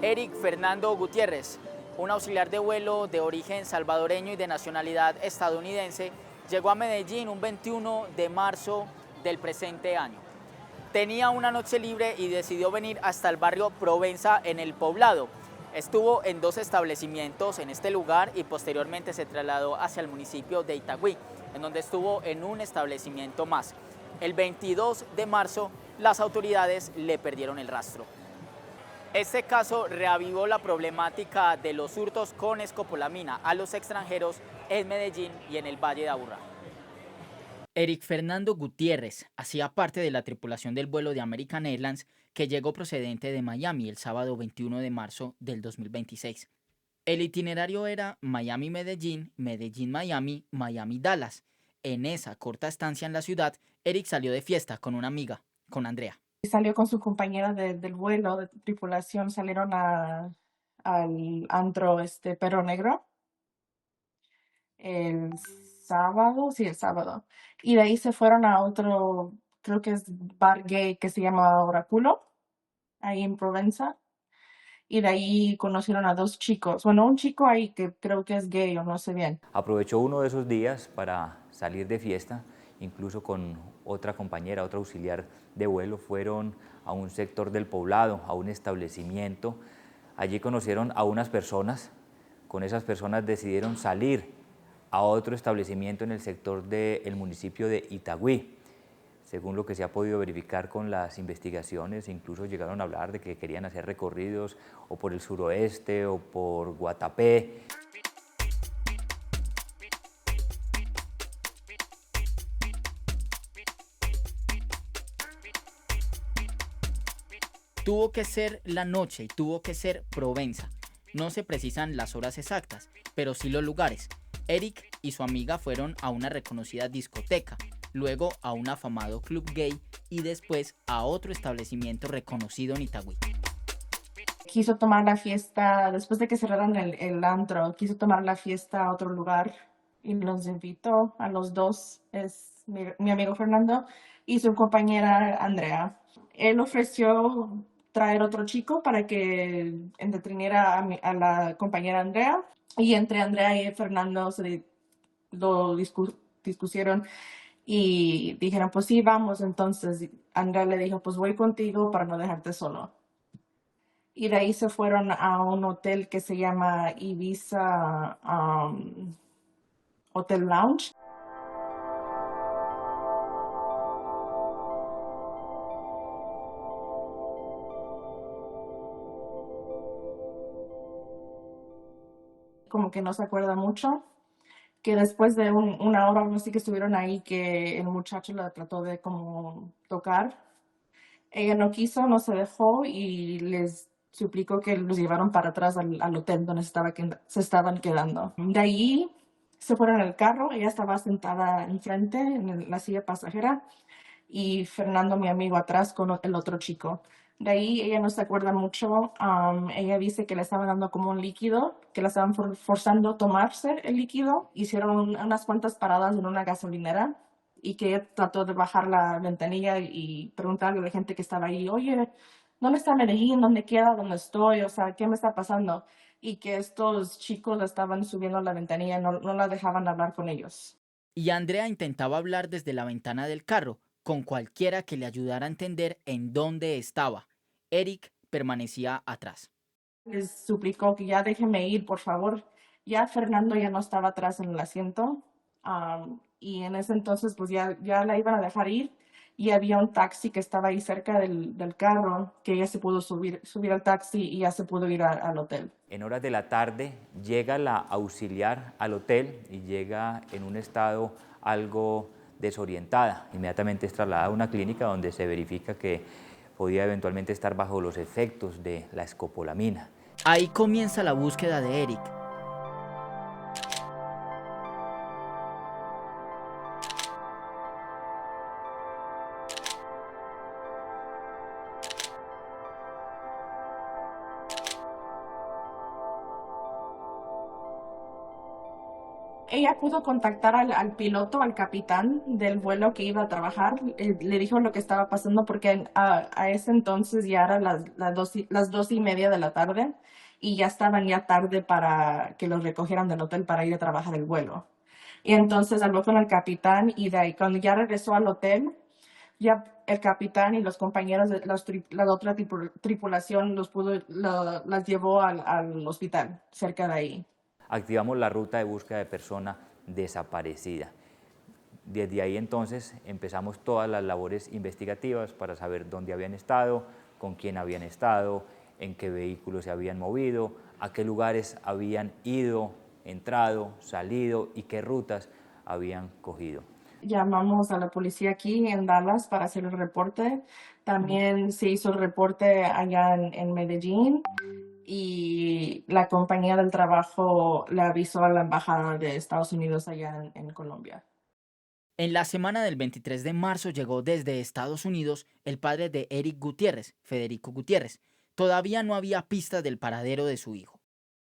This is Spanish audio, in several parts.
Eric Fernando Gutiérrez, un auxiliar de vuelo de origen salvadoreño y de nacionalidad estadounidense, llegó a Medellín un 21 de marzo del presente año. Tenía una noche libre y decidió venir hasta el barrio Provenza en El Poblado. Estuvo en 2 establecimientos en este lugar y posteriormente se trasladó hacia el municipio de Itagüí, en donde estuvo en un establecimiento más. El 22 de marzo las autoridades le perdieron el rastro. Este caso reavivó la problemática de los hurtos con escopolamina a los extranjeros en Medellín y en el Valle de Aburrá. Eric Fernando Gutiérrez hacía parte de la tripulación del vuelo de American Airlines que llegó procedente de Miami el sábado 21 de marzo del 2026. El itinerario era Miami-Medellín, Medellín-Miami, Miami-Dallas. En esa corta estancia en la ciudad, Eric salió de fiesta con una amiga, con Andrea. Salió con su compañera del vuelo, de tripulación, salieron al antro Perro Negro el sábado, sí, el sábado. Y de ahí se fueron a otro, creo que es bar gay que se llama Oráculo, ahí en Provenza. Y de ahí conocieron a 2 chicos. Bueno, un chico ahí que creo que es gay o no sé bien. Aprovechó uno de esos días para salir de fiesta, incluso con otra compañera, otra auxiliar de vuelo, fueron a un sector del poblado, a un establecimiento. Allí conocieron a unas personas, con esas personas decidieron salir a otro establecimiento en el sector del municipio de Itagüí. Según lo que se ha podido verificar con las investigaciones, incluso llegaron a hablar de que querían hacer recorridos o por el suroeste o por Guatapé. Tuvo que ser la noche y tuvo que ser Provenza. No se precisan las horas exactas, pero sí los lugares. Eric y su amiga fueron a una reconocida discoteca, luego a un afamado club gay y después a otro establecimiento reconocido en Itagüí. Quiso tomar la fiesta, después de que cerraran el antro, quiso tomar la fiesta a otro lugar y los invitó a los 2, es mi amigo Fernando y su compañera Andrea. Él ofreció traer otro chico para que entreteniera a la compañera Andrea y entre Andrea y Fernando lo discusieron y dijeron, pues sí, vamos. Entonces Andrea le dijo, pues voy contigo para no dejarte solo. Y de ahí se fueron a un hotel que se llama Ibiza Hotel Lounge. Como que no se acuerda mucho, que después de una hora o así que estuvieron ahí, que el muchacho la trató de como tocar. Ella no quiso, no se dejó y les suplicó que los llevaron para atrás al hotel donde se estaban quedando. De ahí se fueron en el carro, ella estaba sentada enfrente en la silla pasajera y Fernando, mi amigo, atrás con el otro chico. De ahí ella no se acuerda mucho. Ella dice que le estaban dando como un líquido, que la estaban forzando a tomarse el líquido. Hicieron unas cuantas paradas en una gasolinera y que ella trató de bajar la ventanilla y preguntarle a la gente que estaba ahí, oye, ¿dónde está Medellín? ¿Dónde queda? ¿Dónde estoy? O sea, ¿qué me está pasando? Y que estos chicos la estaban subiendo a la ventanilla y no la dejaban hablar con ellos. Y Andrea intentaba hablar desde la ventana del carro, con cualquiera que le ayudara a entender en dónde estaba. Eric permanecía atrás. Les suplicó que ya déjenme ir, por favor. Ya Fernando ya no estaba atrás en el asiento, y en ese entonces pues ya la iban a dejar ir y había un taxi que estaba ahí cerca del carro que ella se pudo subir al taxi y ya se pudo ir al hotel. En horas de la tarde llega la auxiliar al hotel y llega en un estado algo desorientada. Inmediatamente es trasladada a una clínica donde se verifica que podía eventualmente estar bajo los efectos de la escopolamina. Ahí comienza la búsqueda de Eric. Ella pudo contactar al piloto, al capitán del vuelo que iba a trabajar. Le dijo lo que estaba pasando porque a ese entonces ya eran las 2:30 de la tarde y ya estaban ya tarde para que los recogieran del hotel para ir a trabajar el vuelo. Y entonces habló con el capitán y de ahí cuando ya regresó al hotel, ya el capitán y los compañeros de la otra tripulación las llevó al hospital cerca de ahí. Activamos la ruta de búsqueda de persona desaparecida. Desde ahí entonces empezamos todas las labores investigativas para saber dónde habían estado, con quién habían estado, en qué vehículos se habían movido, a qué lugares habían ido, entrado, salido y qué rutas habían cogido. Llamamos a la policía aquí en Dallas para hacer el reporte. También se hizo el reporte allá en Medellín y la compañía del trabajo le avisó a la embajada de Estados Unidos allá en Colombia. En la semana del 23 de marzo llegó desde Estados Unidos el padre de Eric Gutiérrez, Federico Gutiérrez. Todavía no había pistas del paradero de su hijo.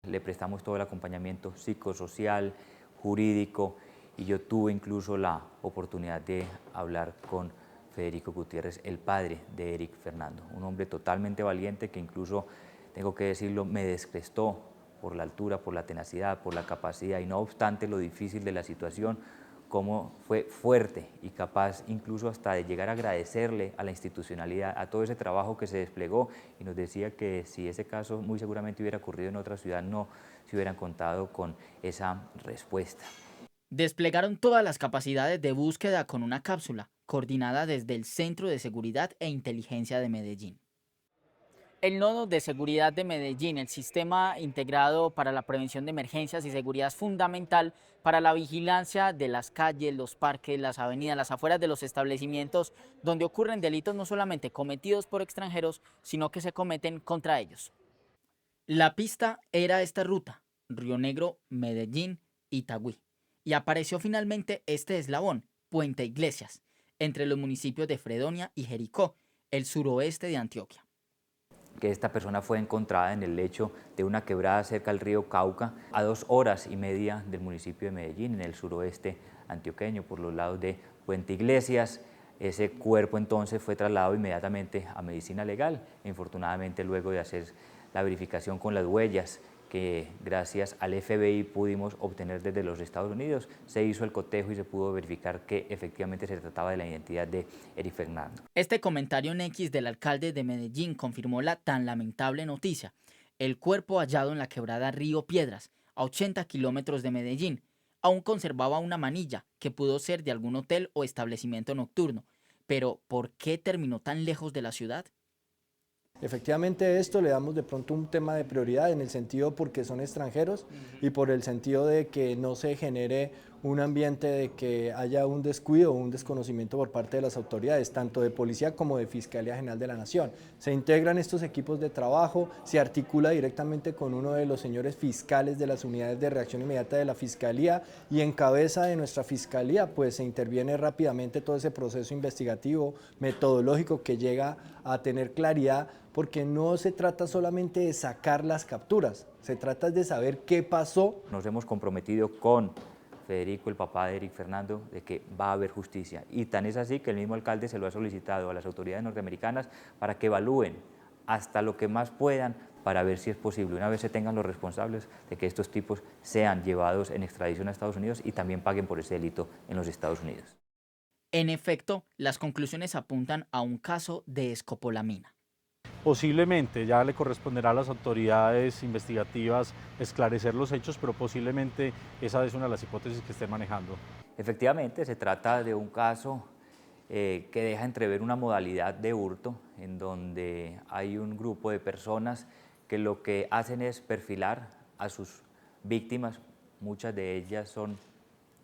Le prestamos todo el acompañamiento psicosocial, jurídico, y yo tuve incluso la oportunidad de hablar con Federico Gutiérrez, el padre de Eric Fernando, un hombre totalmente valiente que incluso, tengo que decirlo, me desprestó por la altura, por la tenacidad, por la capacidad y no obstante lo difícil de la situación, cómo fue fuerte y capaz incluso hasta de llegar a agradecerle a la institucionalidad, a todo ese trabajo que se desplegó y nos decía que si ese caso muy seguramente hubiera ocurrido en otra ciudad no se hubieran contado con esa respuesta. Desplegaron todas las capacidades de búsqueda con una cápsula, coordinada desde el Centro de Seguridad e Inteligencia de Medellín. El nodo de seguridad de Medellín, el sistema integrado para la prevención de emergencias y seguridad es fundamental para la vigilancia de las calles, los parques, las avenidas, las afueras de los establecimientos donde ocurren delitos no solamente cometidos por extranjeros, sino que se cometen contra ellos. La pista era esta ruta, Río Negro, Medellín, Itagüí, y apareció finalmente este eslabón, Puente Iglesias, entre los municipios de Fredonia y Jericó, el suroeste de Antioquia. Que esta persona fue encontrada en el lecho de una quebrada cerca al río Cauca, a 2 horas y media del municipio de Medellín, en el suroeste antioqueño, por los lados de Puente Iglesias. Ese cuerpo entonces fue trasladado inmediatamente a medicina legal, infortunadamente luego de hacer la verificación con las huellas que gracias al FBI pudimos obtener desde los Estados Unidos, se hizo el cotejo y se pudo verificar que efectivamente se trataba de la identidad de Eric Fernando. Este comentario en X del alcalde de Medellín confirmó la tan lamentable noticia. El cuerpo hallado en la quebrada Río Piedras, a 80 kilómetros de Medellín, aún conservaba una manilla que pudo ser de algún hotel o establecimiento nocturno. Pero, ¿por qué terminó tan lejos de la ciudad? Efectivamente esto le damos de pronto un tema de prioridad en el sentido porque son extranjeros y por el sentido de que no se genere un ambiente de que haya un descuido o un desconocimiento por parte de las autoridades, tanto de policía como de Fiscalía General de la Nación. Se integran estos equipos de trabajo, se articula directamente con uno de los señores fiscales de las unidades de reacción inmediata de la Fiscalía y en cabeza de nuestra Fiscalía pues se interviene rápidamente todo ese proceso investigativo, metodológico que llega a tener claridad porque no se trata solamente de sacar las capturas, se trata de saber qué pasó. Nos hemos comprometido con Federico, el papá de Eric Fernando, de que va a haber justicia. Y tan es así que el mismo alcalde se lo ha solicitado a las autoridades norteamericanas para que evalúen hasta lo que más puedan para ver si es posible, una vez se tengan los responsables, de que estos tipos sean llevados en extradición a Estados Unidos y también paguen por ese delito en los Estados Unidos. En efecto, las conclusiones apuntan a un caso de escopolamina. Posiblemente ya le corresponderá a las autoridades investigativas esclarecer los hechos, pero posiblemente esa es una de las hipótesis que estén manejando. Efectivamente, se trata de un caso que deja entrever una modalidad de hurto en donde hay un grupo de personas que lo que hacen es perfilar a sus víctimas. Muchas de ellas son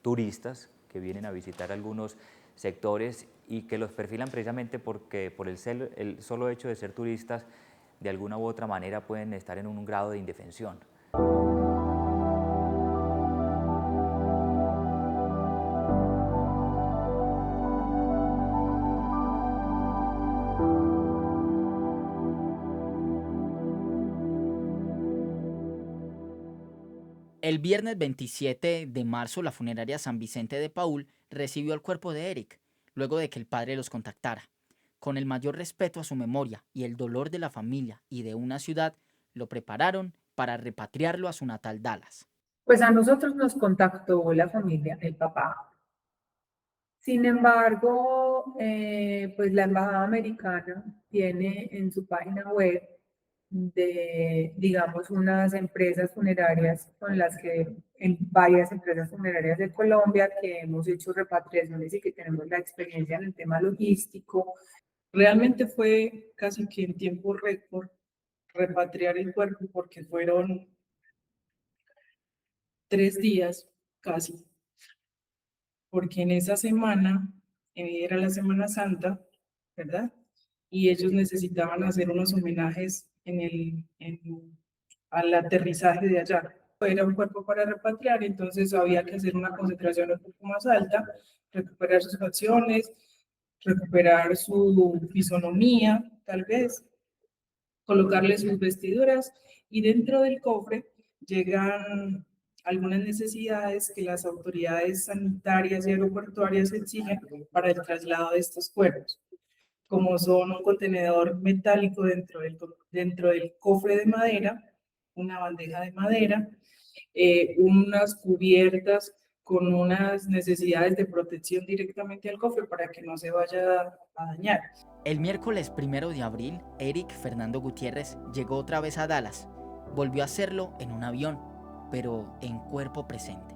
turistas que vienen a visitar algunos sectores y que los perfilan precisamente porque por el solo hecho de ser turistas, de alguna u otra manera pueden estar en un grado de indefensión. El viernes 27 de marzo, la funeraria San Vicente de Paúl recibió el cuerpo de Eric, luego de que el padre los contactara. Con el mayor respeto a su memoria y el dolor de la familia y de una ciudad, lo prepararon para repatriarlo a su natal Dallas. Pues a nosotros nos contactó la familia, el papá. Sin embargo, pues la Embajada Americana tiene en su página web digamos, unas empresas funerarias con las que, en varias empresas funerarias de Colombia, que hemos hecho repatriaciones y que tenemos la experiencia en el tema logístico. Realmente fue casi que en tiempo récord repatriar el cuerpo porque fueron 3 días casi, porque en esa semana era la Semana Santa, ¿verdad? Y ellos necesitaban hacer unos homenajes al aterrizaje de allá. Era un cuerpo para repatriar, entonces había que hacer una concentración un poco más alta, recuperar sus facciones, recuperar su fisonomía, tal vez, colocarle sus vestiduras, y dentro del cofre llegan algunas necesidades que las autoridades sanitarias y aeroportuarias exigen para el traslado de estos cuerpos, como son un contenedor metálico dentro del cofre de madera, una bandeja de madera, unas cubiertas con unas necesidades de protección directamente al cofre para que no se vaya a dañar. El miércoles 1 de abril, Eric Fernando Gutiérrez llegó otra vez a Dallas. Volvió a hacerlo en un avión, pero en cuerpo presente.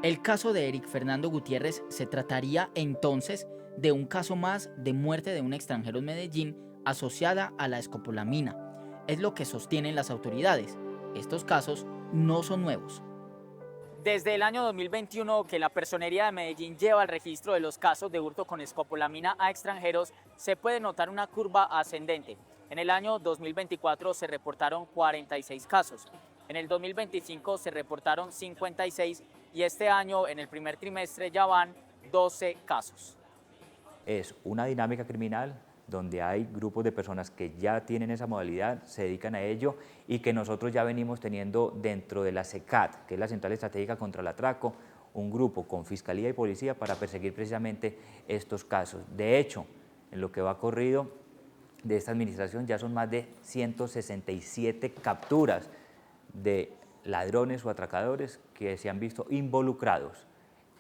El caso de Eric Fernando Gutiérrez se trataría entonces de un caso más de muerte de un extranjero en Medellín asociada a la escopolamina. Es lo que sostienen las autoridades. Estos casos no son nuevos. Desde el año 2021 que la Personería de Medellín lleva el registro de los casos de hurto con escopolamina a extranjeros, se puede notar una curva ascendente. En el año 2024 se reportaron 46 casos. En el 2025 se reportaron 56 y este año, en el primer trimestre, ya van 12 casos. Es una dinámica criminal donde hay grupos de personas que ya tienen esa modalidad, se dedican a ello y que nosotros ya venimos teniendo dentro de la CECAT, que es la Central Estratégica contra el Atraco, un grupo con Fiscalía y Policía para perseguir precisamente estos casos. De hecho, en lo que va corrido de esta administración ya son más de 167 capturas de ladrones o atracadores que se han visto involucrados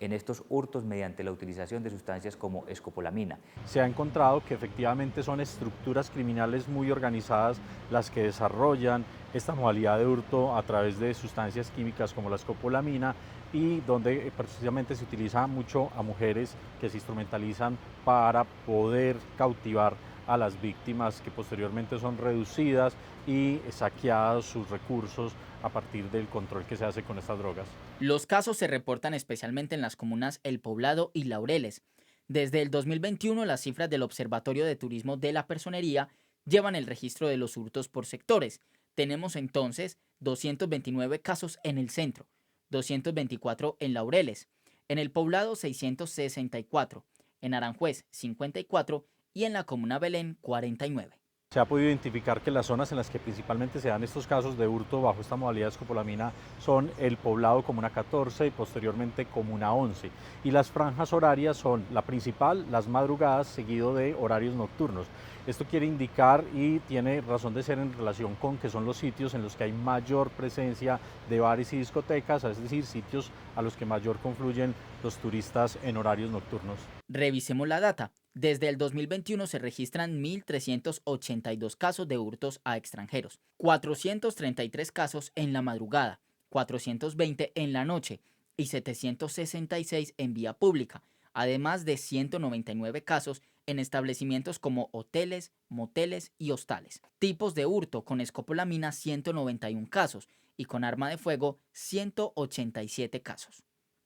en estos hurtos mediante la utilización de sustancias como escopolamina. Se ha encontrado que efectivamente son estructuras criminales muy organizadas las que desarrollan esta modalidad de hurto a través de sustancias químicas como la escopolamina y donde precisamente se utiliza mucho a mujeres que se instrumentalizan para poder cautivar a las víctimas que posteriormente son reducidas y saqueados sus recursos a partir del control que se hace con estas drogas. Los casos se reportan especialmente en las comunas El Poblado y Laureles. Desde el 2021, las cifras del Observatorio de Turismo de la Personería llevan el registro de los hurtos por sectores. Tenemos entonces 229 casos en el centro, 224 en Laureles, en El Poblado 664, en Aranjuez 54 y en la comuna Belén 49. Se ha podido identificar que las zonas en las que principalmente se dan estos casos de hurto bajo esta modalidad de escopolamina son El Poblado, comuna 14 y posteriormente comuna 11. Y las franjas horarias son la principal, las madrugadas, seguido de horarios nocturnos. Esto quiere indicar y tiene razón de ser en relación con que son los sitios en los que hay mayor presencia de bares y discotecas, es decir, sitios a los que mayor confluyen los turistas en horarios nocturnos. Revisemos la data. Desde el 2021 se registran 1.382 casos de hurtos a extranjeros, 433 casos en la madrugada, 420 en la noche y 766 en vía pública, además de 199 casos en establecimientos como hoteles, moteles y hostales. Tipos de hurto con escopolamina 191 casos y con arma de fuego 187 casos.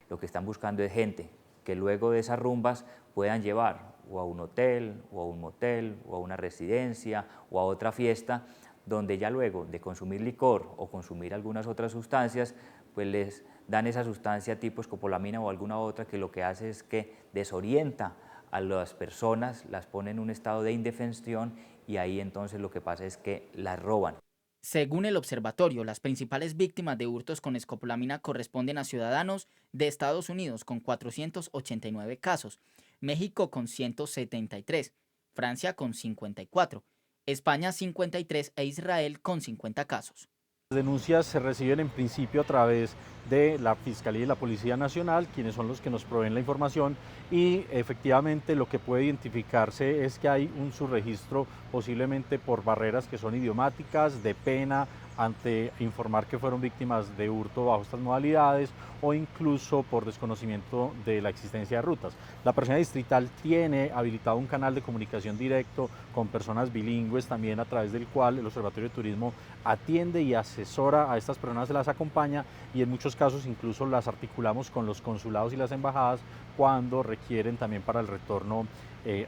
Lo que están buscando es gente que luego de esas rumbas puedan llevar o a un hotel, o a un motel, o a una residencia, o a otra fiesta, donde ya luego de consumir licor o consumir algunas otras sustancias, pues les dan esa sustancia tipo escopolamina o alguna otra que lo que hace es que desorienta a las personas, las pone en un estado de indefensión y ahí entonces lo que pasa es que las roban. Según el observatorio, las principales víctimas de hurtos con escopolamina corresponden a ciudadanos de Estados Unidos con 489 casos, México con 173, Francia con 54, España 53 e Israel con 50 casos. Las denuncias se reciben en principio a través de la Fiscalía y la Policía Nacional, quienes son los que nos proveen la información, y efectivamente lo que puede identificarse es que hay un subregistro posiblemente por barreras que son idiomáticas, de pena ante informar que fueron víctimas de hurto bajo estas modalidades o incluso por desconocimiento de la existencia de rutas. La Personería Distrital tiene habilitado un canal de comunicación directo con personas bilingües también, a través del cual el Observatorio de Turismo atiende y asesora a estas personas, se las acompaña y en muchos casos incluso las articulamos con los consulados y las embajadas cuando requieren también para el retorno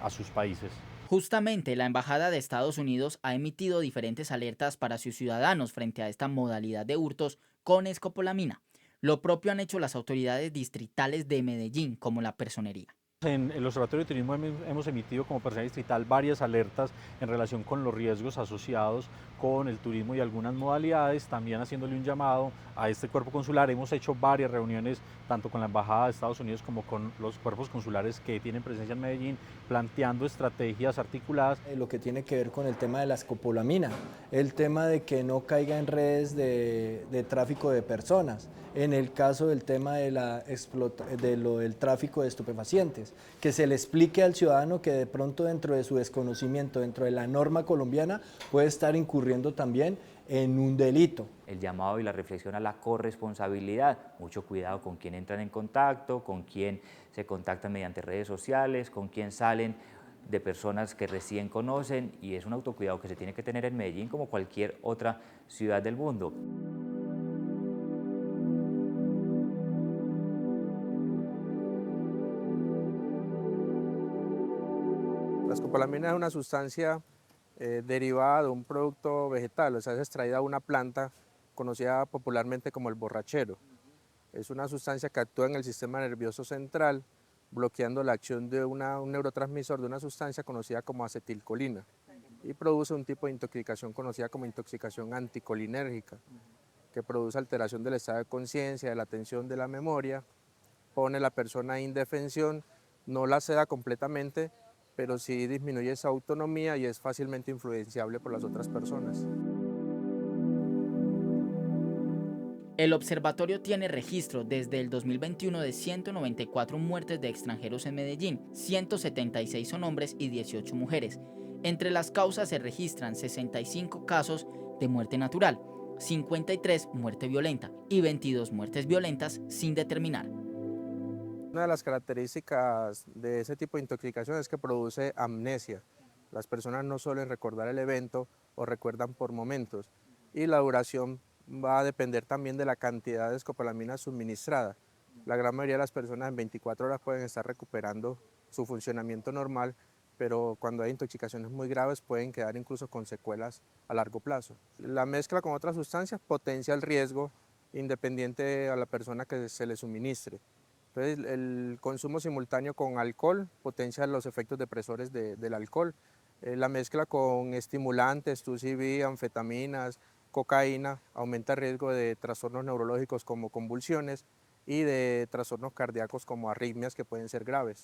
a sus países. Justamente la Embajada de Estados Unidos ha emitido diferentes alertas para sus ciudadanos frente a esta modalidad de hurtos con escopolamina. Lo propio han hecho las autoridades distritales de Medellín, como la Personería. En el Observatorio de Turismo hemos emitido como Personería Distrital varias alertas en relación con los riesgos asociados con el turismo y algunas modalidades, también haciéndole un llamado a este cuerpo consular. Hemos hecho varias reuniones tanto con la Embajada de Estados Unidos como con los cuerpos consulares que tienen presencia en Medellín, planteando estrategias articuladas. Lo que tiene que ver con el tema de la escopolamina, el tema de que no caiga en redes de tráfico de personas, en el caso del tema de del tráfico de estupefacientes, que se le explique al ciudadano que de pronto dentro de su desconocimiento, dentro de la norma colombiana, puede estar incurriendo también en un delito. El llamado y la reflexión a la corresponsabilidad, mucho cuidado con quién entran en contacto, con quién se contactan mediante redes sociales, con quién salen de personas que recién conocen, y es un autocuidado que se tiene que tener en Medellín como cualquier otra ciudad del mundo. La escopolamina es una sustancia derivada de un producto vegetal, o sea, es extraída de una planta conocida popularmente como el borrachero. Es una sustancia que actúa en el sistema nervioso central, bloqueando la acción de un neurotransmisor de una sustancia conocida como acetilcolina, y produce un tipo de intoxicación conocida como intoxicación anticolinérgica, que produce alteración del estado de conciencia, de la atención, de la memoria, pone a la persona en indefensión, no la seda completamente, pero sí disminuye esa autonomía y es fácilmente influenciable por las otras personas. El observatorio tiene registro desde el 2021 de 194 muertes de extranjeros en Medellín, 176 son hombres y 18 mujeres. Entre las causas se registran 65 casos de muerte natural, 53 muerte violenta y 22 muertes violentas sin determinar. Una de las características de ese tipo de intoxicación es que produce amnesia. Las personas no suelen recordar el evento o recuerdan por momentos, y la duración va a depender también de la cantidad de escopolamina suministrada. La gran mayoría de las personas en 24 horas pueden estar recuperando su funcionamiento normal, pero cuando hay intoxicaciones muy graves pueden quedar incluso con secuelas a largo plazo. La mezcla con otras sustancias potencia el riesgo independiente a la persona que se le suministre. Entonces, el consumo simultáneo con alcohol potencia los efectos depresores del alcohol. La mezcla con estimulantes, 2CB, anfetaminas, cocaína, aumenta el riesgo de trastornos neurológicos como convulsiones y de trastornos cardíacos como arritmias que pueden ser graves.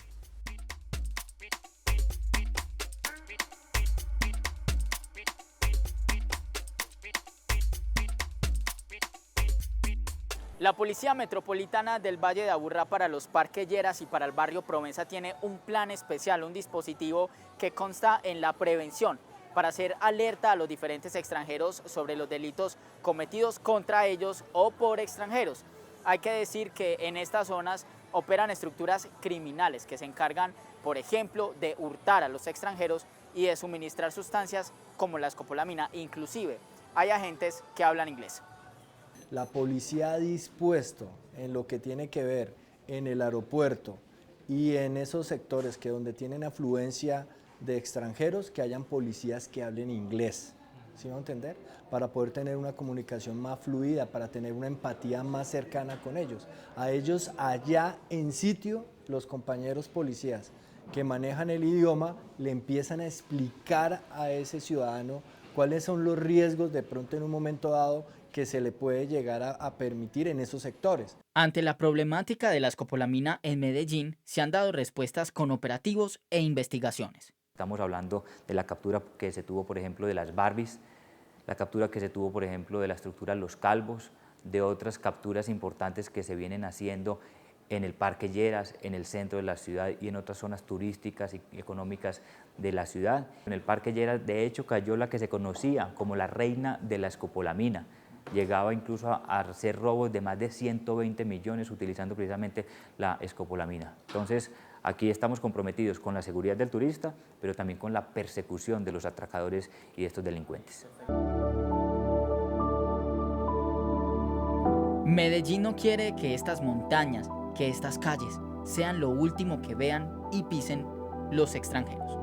La Policía Metropolitana del Valle de Aburrá para los Parques Lleras y para el barrio Provenza tiene un plan especial, un dispositivo que consta en la prevención para hacer alerta a los diferentes extranjeros sobre los delitos cometidos contra ellos o por extranjeros. Hay que decir que en estas zonas operan estructuras criminales que se encargan, por ejemplo, de hurtar a los extranjeros y de suministrar sustancias como la escopolamina. Inclusive hay agentes que hablan inglés. La policía ha dispuesto en lo que tiene que ver en el aeropuerto, y en esos sectores que donde tienen afluencia de extranjeros, que hayan policías que hablen inglés, ¿sí me va a entender? Para poder tener una comunicación más fluida, para tener una empatía más cercana con ellos. A ellos allá en sitio, los compañeros policías que manejan el idioma, le empiezan a explicar a ese ciudadano cuáles son los riesgos de pronto en un momento dado que se le puede llegar a permitir en esos sectores. Ante la problemática de la escopolamina en Medellín, se han dado respuestas con operativos e investigaciones. Estamos hablando de la captura que se tuvo, por ejemplo, de las Barbies, la captura que se tuvo, por ejemplo, de la estructura Los Calvos, de otras capturas importantes que se vienen haciendo en el Parque Lleras, en el centro de la ciudad y en otras zonas turísticas y económicas de la ciudad. En el Parque Lleras, de hecho, cayó la que se conocía como la reina de la escopolamina. Llegaba incluso a hacer robos de más de 120 millones utilizando precisamente la escopolamina. Entonces, aquí estamos comprometidos con la seguridad del turista, pero también con la persecución de los atracadores y de estos delincuentes. Medellín no quiere que estas montañas, que estas calles, sean lo último que vean y pisen los extranjeros.